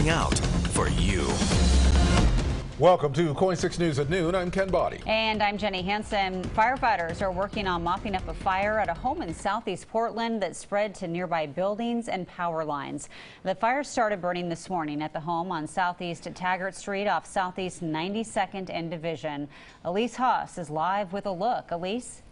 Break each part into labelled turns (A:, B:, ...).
A: Out for you.
B: Welcome to KOIN 6 News at noon. I'm Ken Body.
C: And I'm Jenny Hansen. Firefighters are working on mopping up a fire at a home in southeast Portland that spread to nearby buildings and power lines. The fire started burning this morning at the home on southeast Taggart Street off southeast 92nd and Division. Elise Haas is live with a look. Elise?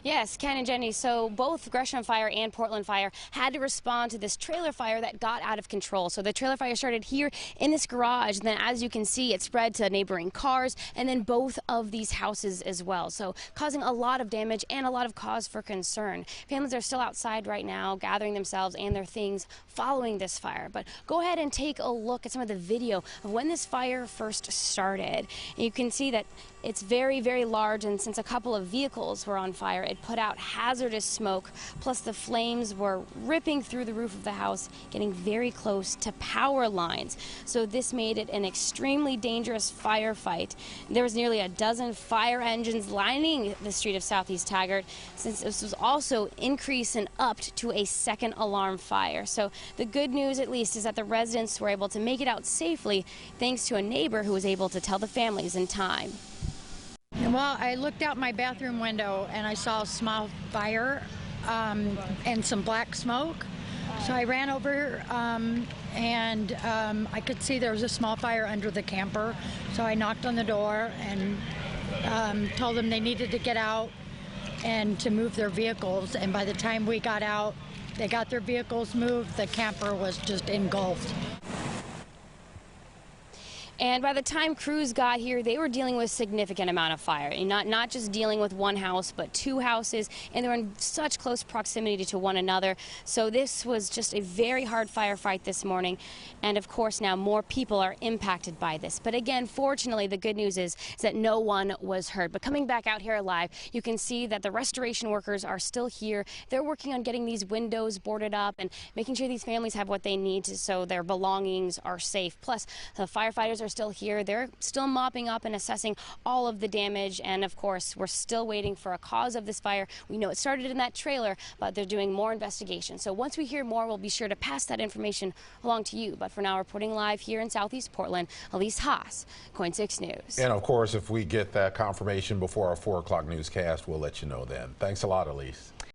D: Yes, Ken and Jenny, so both Gresham Fire and Portland Fire had to respond to this trailer fire that got out of control. So the trailer fire started here in this garage, and then as you can see, it spread to neighboring cars and then both of these houses as well. So causing a lot of damage and a lot of cause for concern. Families are still outside right now, gathering themselves and their things following this fire. But go ahead and take a look at some of the video of when this fire first started. And you can see that it's very, very large, and since a couple of vehicles were on fire, it put out hazardous smoke, plus the flames were ripping through the roof of the house, getting very close to power lines. So this made it an extremely dangerous firefight. There was nearly a dozen fire engines lining the street of Southeast Taggart, since this was also increased and upped to a second alarm fire. So the good news, at least, is that the residents were able to make it out safely thanks to a neighbor who was able to tell the families in time.
E: Well, I looked out my bathroom window and I saw a small fire and some black smoke. So I ran over and I could see there was a small fire under the camper. So I knocked on the door and told them they needed to get out and to move their vehicles. And by the time we got out, they got their vehicles moved. The camper was just engulfed.
D: And by the time crews got here, they were dealing with a significant amount of fire. And not just dealing with one house, but two houses, and they were in such close proximity to one another. So this was just a very hard firefight this morning. And of course, now more people are impacted by this. But again, fortunately, the good news is that no one was hurt. But coming back out here live, you can see that the restoration workers are still here. They're working on getting these windows boarded up and making sure these families have what they need so their belongings are safe. Plus, the firefighters are still here. They're still mopping up and assessing all of the damage, and of course we're still waiting for a cause of this fire. We know it started in that trailer, but they're doing more investigation. So once we hear more, we'll be sure to pass that information along to you. But for now, reporting live here in southeast Portland, Elise Haas, KOIN 6 News.
B: And of course, if we get that confirmation before our 4 o'clock newscast, we'll let you know then. Thanks a lot, Elise.